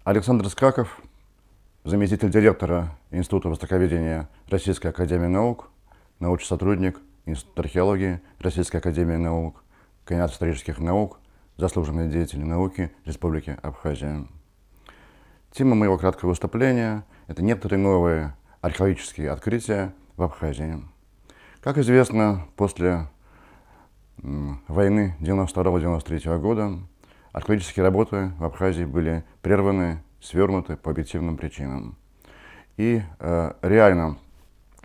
Александр Скаков, заместитель директора Института востоковедения Российской академии наук, научный сотрудник Института археологии Российской академии наук, кандидат исторических наук, заслуженный деятель науки Республики Абхазия. Тема моего краткого выступления – это некоторые новые археологические открытия в Абхазии. Как известно, после войны 1992-1993 года археологические работы в Абхазии были прерваны, свернуты по объективным причинам. И реально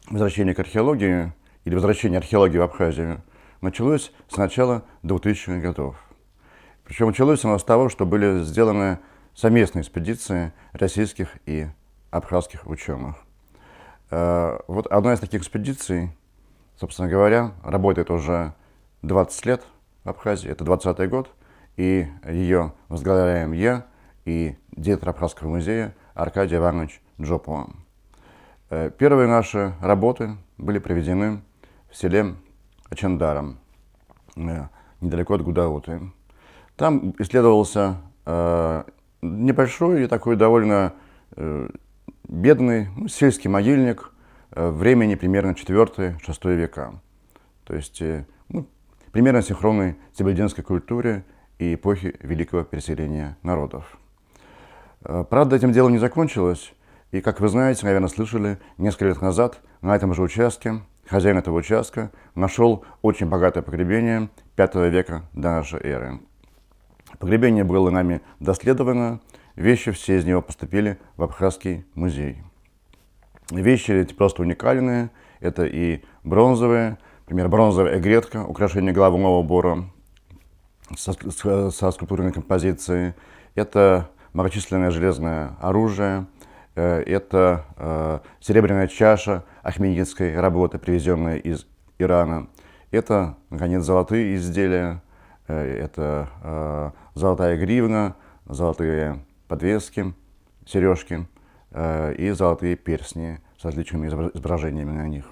возвращение к археологии или возвращение археологии в Абхазию началось с начала 2000-х годов. Причем началось оно с того, что были сделаны совместные экспедиции российских и абхазских ученых. Вот одна из таких экспедиций, собственно говоря, работает уже 20 лет в Абхазии, это 20-й год, и ее возглавляем я и директор Абхазского музея Аркадий Иванович Джопова. Первые наши работы были проведены в селе Ачандаром, недалеко от Гудауты. Там исследовался небольшой и такой довольно бедный сельский могильник времени примерно 4-6 века. То есть примерно синхронной цибельдинской культуре и эпохи великого переселения народов. Правда, этим делом не закончилось, и, как вы знаете, наверное, слышали, несколько лет назад на этом же участке хозяин этого участка нашел очень богатое погребение V века до нашей эры. Погребение было нами доследовано, вещи все из него поступили в Абхазский музей. Вещи эти просто уникальные, это и бронзовые, например, бронзовая эгретка, украшение головного убора со скульптурной композицией, это многочисленное железное оружие, это серебряная чаша ахменидской работы, привезенная из Ирана, это, наконец, золотые изделия, это золотая гривна, золотые подвески, сережки и золотые перстни с различными изображениями на них.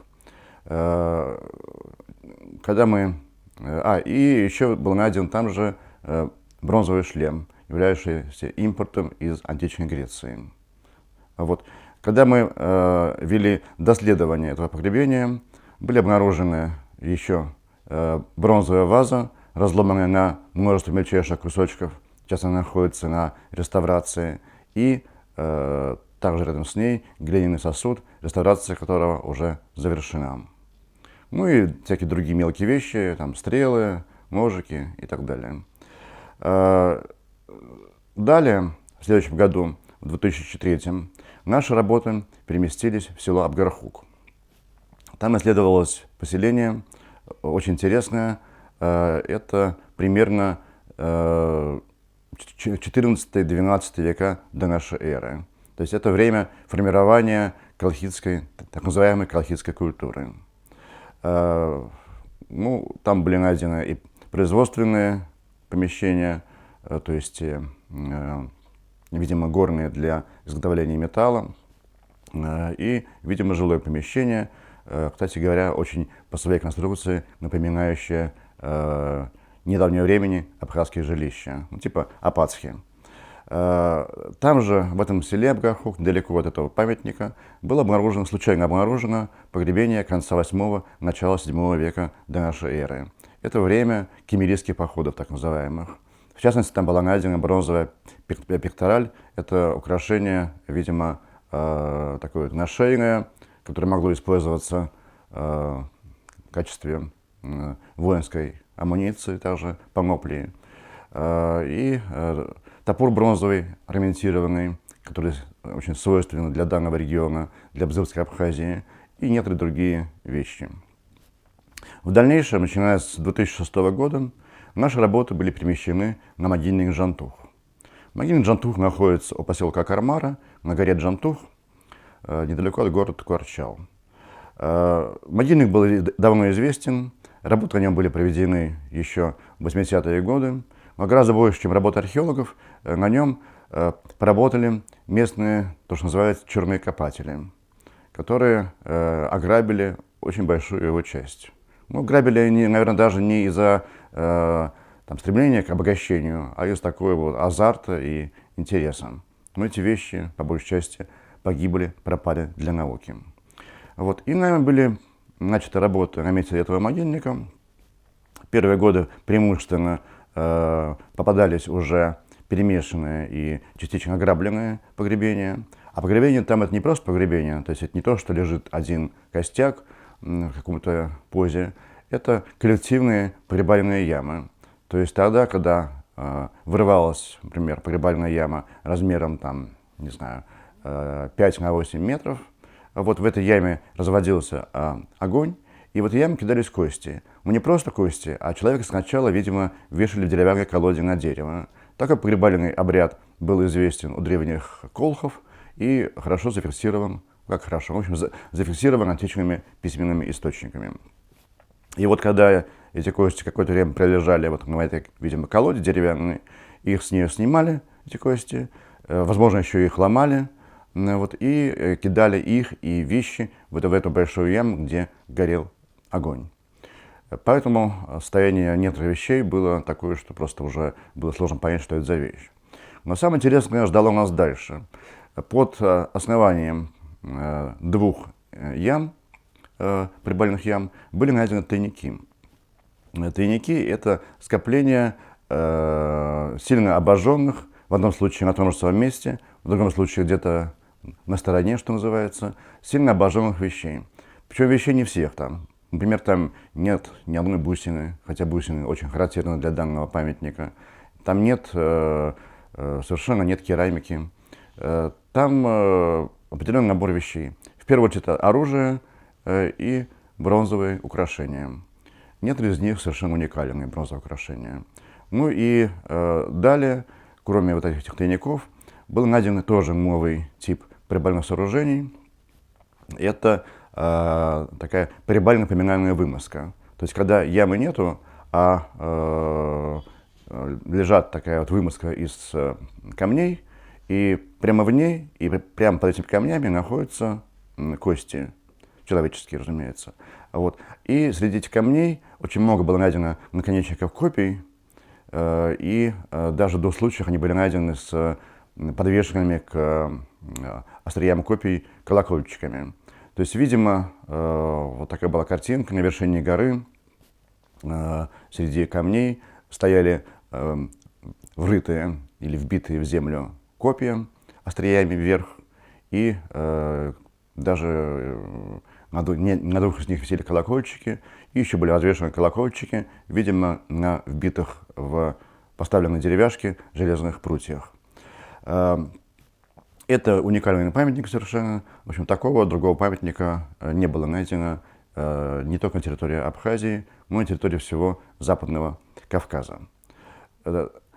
Когда мы... и еще был найден там же бронзовый шлем, являющийся импортом из античной Греции. Вот. Когда мы вели доследование этого погребения, были обнаружены еще бронзовая ваза, разломанная на множество мельчайших кусочков, сейчас она находится на реставрации, и также рядом с ней глиняный сосуд, реставрация которого уже завершена. Ну и всякие другие мелкие вещи, там стрелы, ножики и так далее. Далее, в следующем году, в 2003, наши работы переместились в село Абгархук. Там исследовалось поселение, очень интересное, это примерно 14-12 века до нашей эры. То есть это время формирования колхидской, так называемой колхидской культуры. Там были найдены и производственные помещения, то есть, видимо, горные для изготовления металла, и, видимо, жилое помещение, кстати говоря, очень по своей конструкции напоминающее недавнего времени абхазские жилища, типа апатские. Там же, в этом селе Абгархук, недалеко от этого памятника, было обнаружено, случайно обнаружено погребение конца 8-го, начала 7 века до нашей эры. Это время кемерийских походов, так называемых. В частности, там была найдена бронзовая пектораль. Это украшение, видимо, такое нашейное, которое могло использоваться в качестве воинской амуниции, также паноплии. И топор бронзовый, орнаментированный, который очень свойственен для данного региона, для Бзырской Абхазии, и некоторые другие вещи. В дальнейшем, начиная с 2006 года, наши работы были перемещены на могильник Джантух. Могильник Джантух находится у поселка Кармара, на горе Джантух, недалеко от города Куарчал. Могильник был давно известен, работы о нем были проведены еще в 80-е годы. Но гораздо больше, чем работа археологов, на нем поработали местные, то, что называется, черные копатели, которые ограбили очень большую его часть. Грабили они, наверное, даже не из-за стремления к обогащению, а из такого азарта и интереса. но эти вещи, по большей части, погибли, пропали для науки. Вот. И, наверное, были начаты работы на месте этого могильника. Первые годы преимущественно попадались уже перемешанные и частично ограбленные погребения. А погребение там это не просто погребение, то есть это не то, что лежит один костяк в каком-то позе, это коллективные погребальные ямы. То есть тогда, когда вырывалась, например, погребальная яма размером, там, не знаю, 5 на 8 метров, вот в этой яме разводился огонь, и в этой яме кидались кости. Ну, не просто кости, а человека сначала, видимо, вешали в деревянной колоде на дерево. Такой погребальный обряд был известен у древних колхов и хорошо зафиксирован, в общем, зафиксирован античными письменными источниками. И вот когда эти кости какое-то время пролежали вот на этой, видимо, колоде деревянной, их с нее снимали, эти кости, возможно, еще их ломали, вот, и кидали их и вещи в эту большую яму, где горел огонь. Поэтому состояние некоторых вещей было такое, что просто уже было сложно понять, что это за вещь. Но самое интересное ждало нас дальше. Под основанием двух ям, погребальных ям, были найдены тайники. Тайники – это скопление сильно обожженных, в одном случае на том же самом месте, в другом случае где-то на стороне, что называется, сильно обожженных вещей. Причем вещей не всех там. Например, там нет ни одной бусины, хотя бусины очень характерны для данного памятника. Там нет, совершенно нет керамики. Там определенный набор вещей. В первую очередь это оружие и бронзовые украшения. Некоторые из них совершенно уникальные бронзовые украшения. Ну и далее, кроме вот этих тайников, был найден тоже новый тип погребальных сооружений. Это такая погребально-поминальная вымазка. То есть, когда ямы нету, а лежат такая вот вымазка из камней, и прямо в ней, и прямо под этими камнями находятся кости, человеческие, разумеется. Вот. И среди этих камней очень много было найдено наконечников копий, и даже до случаев они были найдены с подвешенными к остриям копий колокольчиками. То есть, видимо, вот такая была картинка. На вершине горы среди камней стояли врытые или вбитые в землю копья остриями вверх, и даже на двух из них висели колокольчики, и еще были развешаны колокольчики, видимо, на вбитых в поставленные деревяшки железных прутьях. Это уникальный памятник совершенно. В общем, такого другого памятника не было найдено не только на территории Абхазии, но и на территории всего Западного Кавказа.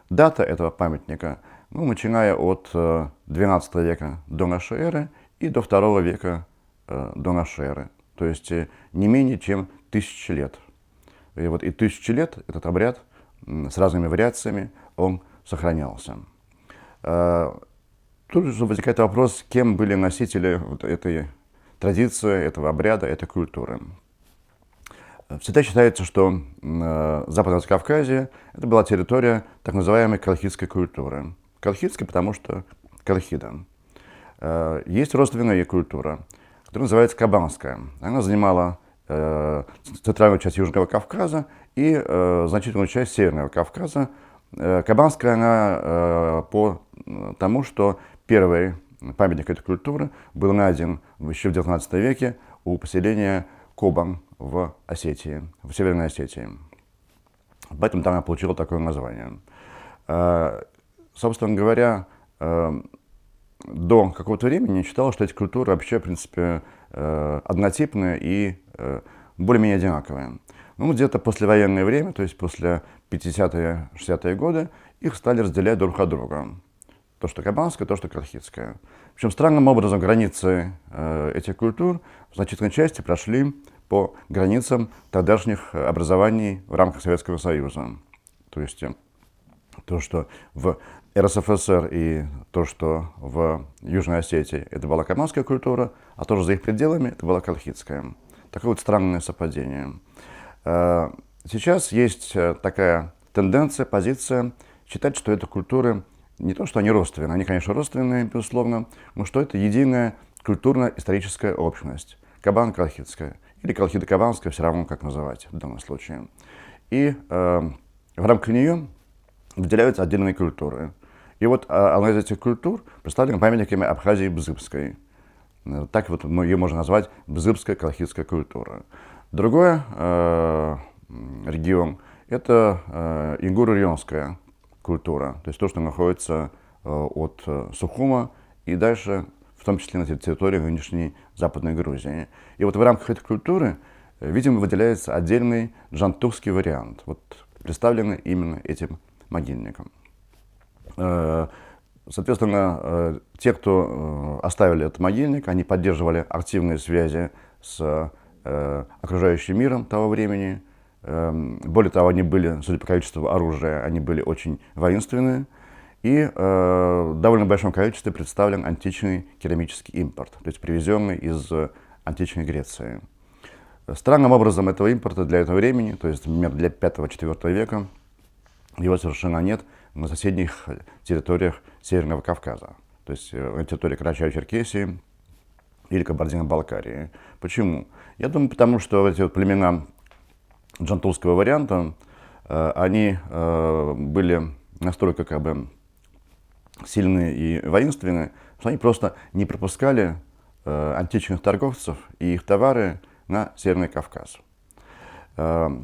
Дата этого памятника, начиная от XII века до нашей эры и до II века до нашей эры. То есть не менее чем 1000 лет. И вот и 1000 лет этот обряд с разными вариациями, он сохранялся. Тут же возникает вопрос, кем были носители вот этой традиции, этого обряда, этой культуры. Всегда считается, что Западное Закавказье – это была территория так называемой колхидской культуры. Колхидской, потому что колхида. Есть родственная культура, которая называется кабанская. Она занимала центральную часть Южного Кавказа и значительную часть Северного Кавказа. Кабанская она по тому, что первый памятник этой культуры был найден еще в XIX веке у поселения Кобан в Осетии, в Северной Осетии. Поэтому там она получила такое название. Собственно говоря, до какого-то времени считалось, что эти культуры вообще, в принципе, однотипные и более-менее одинаковые. Ну, где-то послевоенное время, то есть после 50-е, 60-е годы, их стали разделять друг от друга. То, что кабанское, то, что колхидское. Причем странным образом границы этих культур в значительной части прошли по границам тогдашних образований в рамках Советского Союза. То есть то, что в РСФСР и то, что в Южной Осетии, это была кабанская культура, а тоже за их пределами это была колхидская. Такое вот странное совпадение. Сейчас есть такая тенденция, позиция считать, что это культуры не то, что они родственны, они, конечно, родственные, безусловно, но что это единая культурно-историческая общность, кабан-колхидская, или колхидо-кабанская, все равно как называть в данном случае. И в рамках нее выделяются отдельные культуры. И вот одна из этих культур представлена памятниками Абхазии Бзыбской. Так вот ее можно назвать Бзыбская колхидская культура. Другой регион – это ингуро-районская культура, то есть то, что находится от Сухума и дальше, в том числе на территории нынешней Западной Грузии. И вот в рамках этой культуры, видимо, выделяется отдельный джантухский вариант, вот, представленный именно этим могильником. Соответственно, те, кто оставили этот могильник, они поддерживали активные связи с окружающим миром того времени. Более того, они были, судя по количеству оружия, они были очень воинственные. И в довольно большом количестве представлен античный керамический импорт, то есть привезенный из античной Греции. Странным образом этого импорта для этого времени, то есть, например, для 5-4 века, его совершенно нет на соседних территориях Северного Кавказа, то есть на территории Карачаево-Черкесии или Кабардино-Балкарии. Почему? Я думаю, потому что эти вот племена джантухского варианта, они были настолько как бы сильные и воинственные, что они просто не пропускали античных торговцев и их товары на Северный Кавказ. Что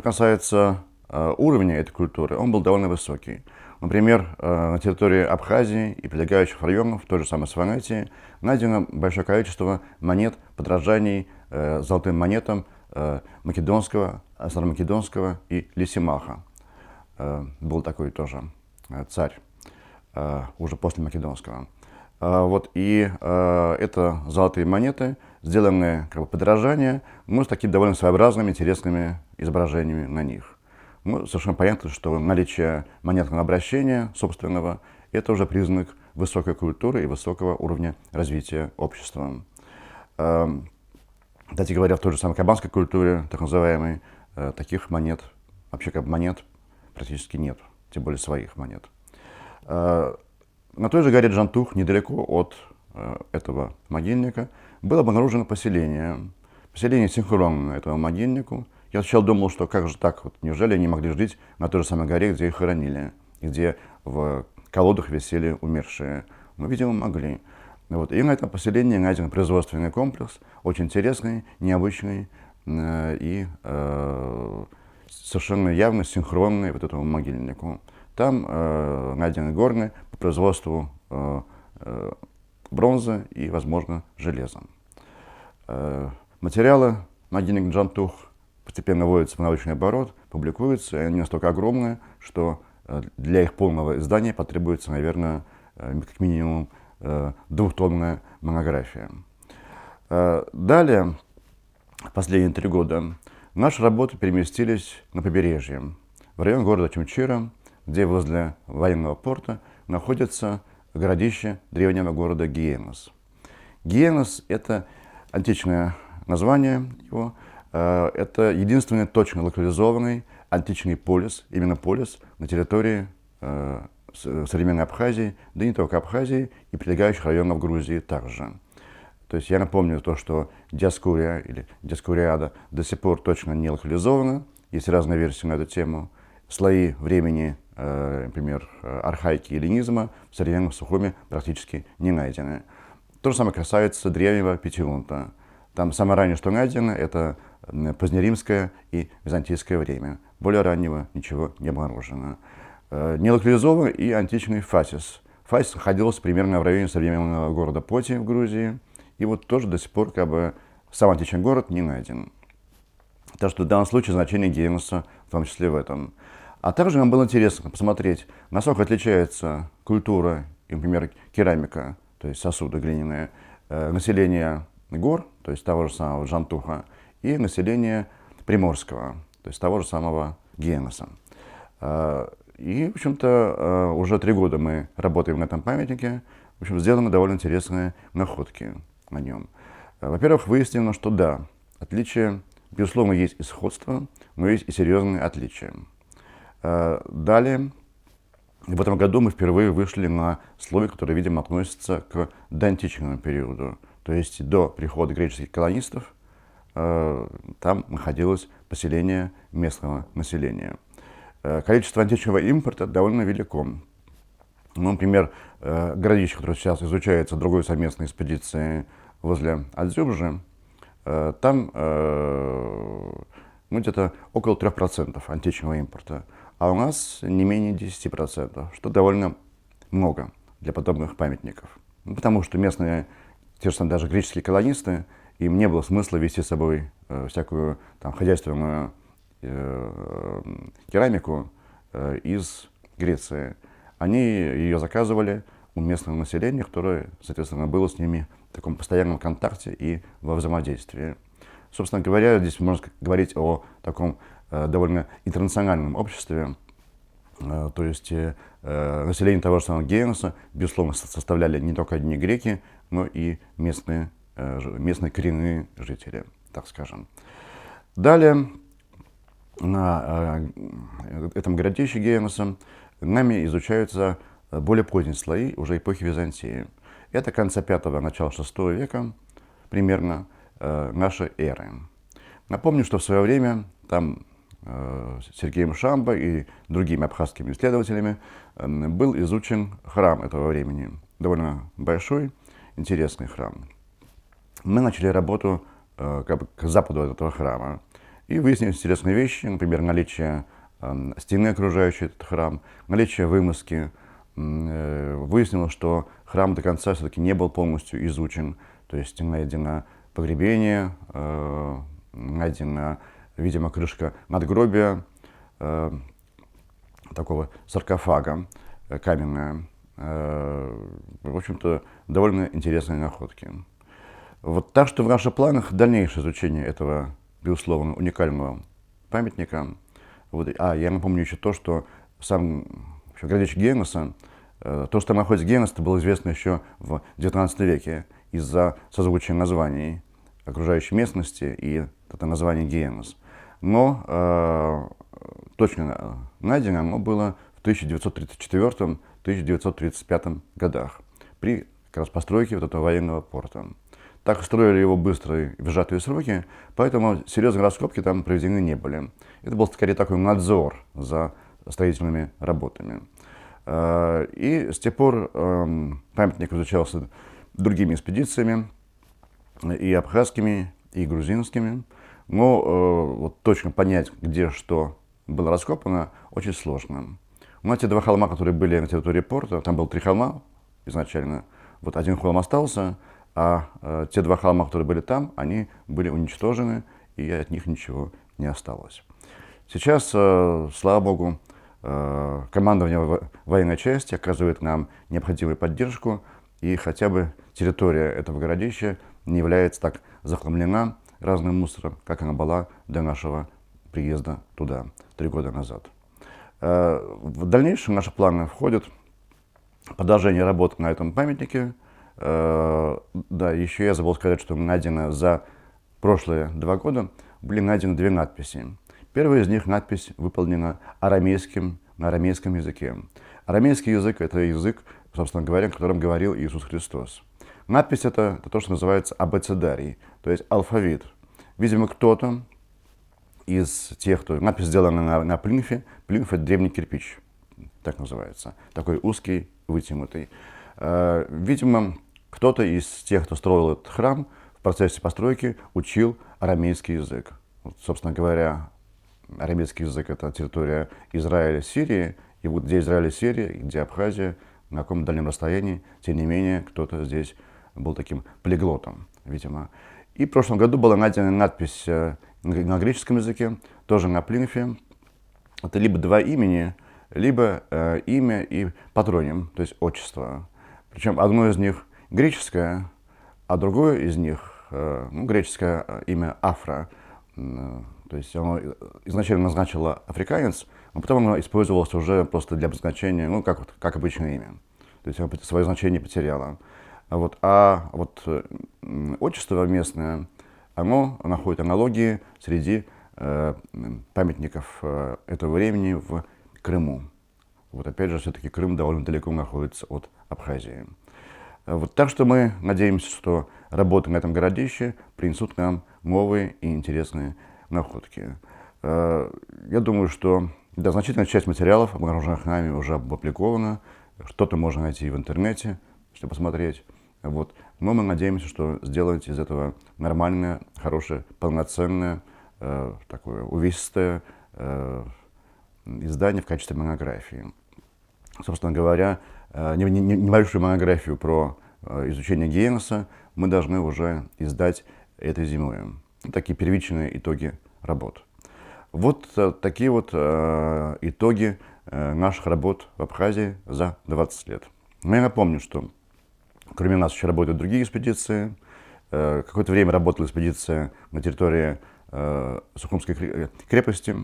касается уровня этой культуры, он был довольно высокий. Например, на территории Абхазии и прилегающих районов, в той же самой Сванетии, найдено большое количество монет, подражаний золотым монетам македонского, старомакедонского и Лисимаха. Был такой тоже царь, уже после македонского. Вот, и это золотые монеты, сделанные как бы подражания, но с такими довольно своеобразными, интересными изображениями на них. Ну, совершенно понятно, что наличие монетного обращения собственного – это уже признак высокой культуры и высокого уровня развития общества. Кстати говоря, в той же самой кабанской культуре, так называемой, таких монет, вообще как монет, практически нет, тем более своих монет. На той же горе Джантух, недалеко от этого могильника, было обнаружено поселение. Поселение синхронно этому могильнику. Я сначала думал, что как же так, вот, неужели они могли жить на той же самой горе, где их хоронили, где в колодах висели умершие. Ну, видимо, могли. Вот. И на этом поселении найден производственный комплекс, очень интересный, необычный и совершенно явно синхронный вот этому могильнику. Там найдены горны по производству бронзы и, возможно, железа. Материалы могильник Джантух постепенно вводятся в научный оборот, публикуются, и они настолько огромные, что для их полного издания потребуется, наверное, как минимум двухтомная монография. Далее, в последние 3 года, наши работы переместились на побережье, в район города Чумчира, где возле военного порта находится городище древнего города Гиенос. Гиенос – это античное название его, это единственный точно локализованный античный полис, именно полис на территории современной Абхазии, да и не только Абхазии, и прилегающих районов Грузии также. То есть я напомню то, что Диоскурия или Диоскуриада до сих пор точно не локализована, есть разные версии на эту тему. Слои времени, например, архаики и эллинизма в современном Сухуме практически не найдены. То же самое касается древнего Петилунта. Там самое раннее, что найдено, это позднеримское и византийское время. Более раннего ничего не обнаружено. Не локализован и античный Фасис. Фасис находился примерно в районе современного города Поти в Грузии. И вот тоже до сих пор как бы сам античный город не найден. Так что в данном случае значение Гиеноса в том числе в этом. А также нам было интересно посмотреть, насколько отличается культура, например, керамика, то есть сосуды глиняные, население гор, то есть того же самого Джантуха, и население Приморского, то есть того же самого Гиеноса. И, в общем-то, уже 3 года мы работаем на этом памятнике. В общем, сделаны довольно интересные находки на нем. Во-первых, выяснено, что да, отличия, безусловно, есть и сходство, но есть и серьезные отличия. Далее И в этом году мы впервые вышли на слове, которое, видимо, относится к доантичному периоду. То есть до прихода греческих колонистов там находилось поселение местного населения. Количество античного импорта довольно велико. Ну, например, городище, которое сейчас изучается другой совместной экспедицией возле Адзюбжи, там где-то около 3% античного импорта, а у нас не менее 10%, что довольно много для подобных памятников. Ну, потому что местные, те же самые даже греческие колонисты, им не было смысла вести с собой всякую там, хозяйственную керамику из Греции. Они ее заказывали у местного населения, которое, соответственно, было с ними в таком постоянном контакте и во взаимодействии. Собственно говоря, здесь можно говорить о таком довольно интернациональном обществе. То есть население того же самого Геноса, безусловно, составляли не только одни греки, но и местные коренные жители, так скажем. Далее, на этом городище Геноса нами изучаются более поздние слои уже эпохи Византии. Это конца 5-го, начала 6 века примерно нашей эры. Напомню, что в свое время там Сергеем Шамбо и другими абхазскими исследователями был изучен храм этого времени. Довольно большой, интересный храм. Мы начали работу как бы к западу от этого храма. И выяснились интересные вещи, например, наличие стены, окружающей этот храм, наличие вымазки. Выяснилось, что храм до конца все-таки не был полностью изучен. То есть найдено погребение, найдена, видимо, крышка надгробия, такого саркофага каменная. В общем-то, довольно интересные находки. Вот, так что в наших планах дальнейшее изучение этого, безусловно, уникального памятника. Вот, я напомню еще то, что сам городище Геноса, то, что находится Генос, это было известно еще в XIX веке из-за созвучия названий окружающей местности и это название Генос. Но точно найдено оно было в 1934-1935 годах при как раз постройке вот этого военного порта. Так строили его быстро и в сжатые сроки, поэтому серьезные раскопки там проведены не были. Это был скорее такой надзор за строительными работами. И с тех пор памятник изучался другими экспедициями, и абхазскими, и грузинскими. Но вот точно понять, где что было раскопано, очень сложно. Но те два холма, которые были на территории порта, там было 3 холма изначально. Вот один холм остался, а те 2 холма, которые были там, они были уничтожены, и от них ничего не осталось. Сейчас, слава богу, командование военной части оказывает нам необходимую поддержку, и хотя бы территория этого городища не является так захламлена разным мусором, как она была до нашего приезда туда 3 года назад. В дальнейшем наши планы входят продолжение работы на этом памятнике. Да, еще я забыл сказать, что найдено за прошлые 2 года были найдены 2 надписи. Первая из них надпись выполнена на арамейском языке. Арамейский язык – это язык, собственно говоря, о котором говорил Иисус Христос. Надпись это то, что называется абецедарий, то есть алфавит. Видимо, кто-то из тех, кто... Надпись сделана на плинфе. Плинф – это древний кирпич, так называется. Такой узкий, вытянутый. Видимо, кто-то из тех, кто строил этот храм, в процессе постройки учил арамейский язык. Вот, собственно говоря, арамейский язык – это территория Израиля, Сирии. И вот где Израиль и Сирия, где Абхазия, на каком дальнем расстоянии, тем не менее, кто-то здесь был таким полиглотом, видимо. И в прошлом году была найдена надпись на греческом языке, тоже на плинфе. Это либо 2 имени, либо имя и патроним, то есть отчество. Причем одно из них греческое, а другое из них греческое имя Афра. То есть оно изначально назначило африканец, но потом оно использовалось уже просто для обозначения, как обычное имя. То есть оно свое значение потеряло. А отчество местное, оно находит аналогии среди памятников этого времени в Крыму. Вот опять же, все-таки Крым довольно далеко находится от Абхазии. Вот, так что мы надеемся, что работы на этом городище принесут нам новые и интересные находки. Я думаю, что да, значительная часть материалов, обнаруженных нами, уже опубликована. Что-то можно найти в интернете, чтобы посмотреть. Вот. Но мы надеемся, что сделать из этого нормальное, хорошее, полноценное, такое увесистое издание в качестве монографии. Собственно говоря, небольшую монографию про изучение Гейнса мы должны уже издать этой зимой. Такие первичные итоги работ. Вот такие вот итоги наших работ в Абхазии за 20 лет. Но я напомню, что кроме нас еще работают другие экспедиции. Какое-то время работала экспедиция на территории Сухумской крепости.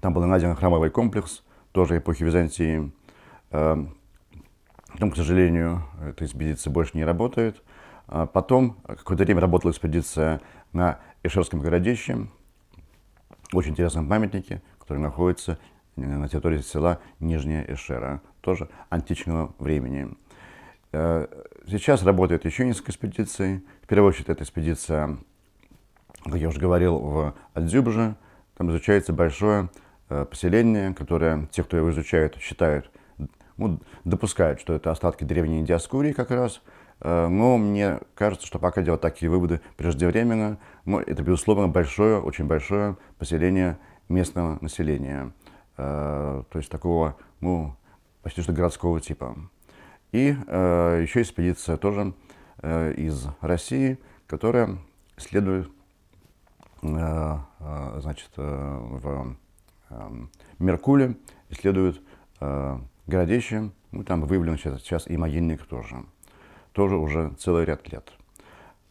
Там был найден храмовый комплекс, тоже эпохи Византии. Потом, к сожалению, эта экспедиция больше не работает. Потом какое-то время работала экспедиция на Эшерском городище, очень интересном памятнике, который находится на территории села Нижняя Эшера, тоже античного времени. Сейчас работает еще несколько экспедиций. В первую очередь, эта экспедиция, как я уже говорил, в Адзюбже. Там изучается большое поселение, которое те, кто его изучают, считают, допускают, что это остатки древней Диаскурии как раз. Но мне кажется, что пока делать такие выводы преждевременно. Но это, безусловно, большое, очень большое поселение местного населения. То есть такого, почти что городского типа. И еще экспедиция тоже из России, которая исследует значит, в Меркуле, исследует городище. Там выявлен сейчас и могильник тоже уже целый ряд лет.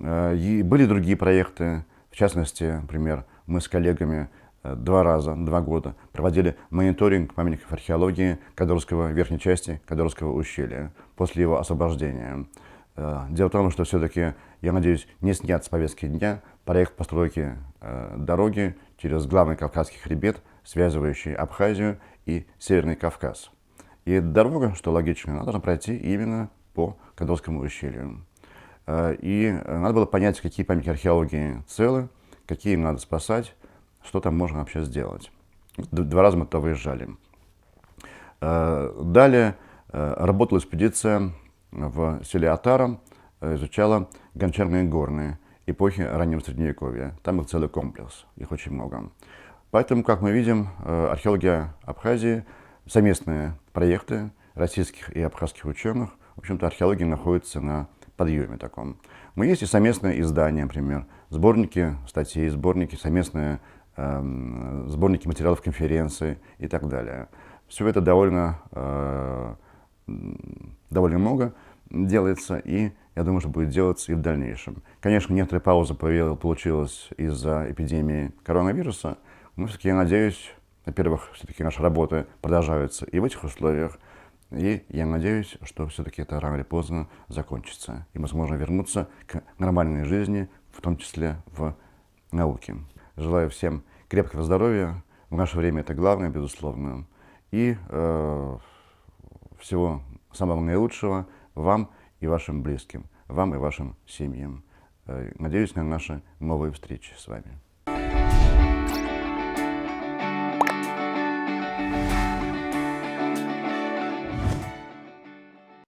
И были другие проекты, в частности, например, мы с коллегами 2 года проводили мониторинг памятников археологии Кадорского, верхней части Кадорского ущелья после его освобождения. Дело в том, что все-таки, я надеюсь, не снят с повестки дня проект постройки дороги через главный Кавказский хребет, связывающий Абхазию и Северный Кавказ. И эта дорога, что логично, она должна пройти именно по Кадорскому ущелью. И надо было понять, какие памятники археологии целы, какие надо спасать, что там можно вообще сделать. 2 раза мы туда выезжали. Далее работала экспедиция в селе Атара, изучала гончарные горные эпохи раннего Средневековья. Там был целый комплекс, их очень много. Поэтому, как мы видим, археология Абхазии, совместные проекты российских и абхазских ученых, в общем-то, археология находится на подъеме таком. Но есть и совместные издания, например, сборники статей, сборники, совместные сборники материалов конференций и так далее. Все это довольно много делается, и я думаю, что будет делаться и в дальнейшем. Конечно, некоторая пауза получилась из-за эпидемии коронавируса, но все-таки я надеюсь, во-первых, все-таки наши работы продолжаются и в этих условиях, и я надеюсь, что все-таки это рано или поздно закончится, и мы сможем вернуться к нормальной жизни, в том числе в науке. Желаю всем крепкого здоровья, в наше время это главное, безусловно, и всего самого наилучшего вам и вашим близким, вам и вашим семьям. Надеюсь на наши новые встречи с вами.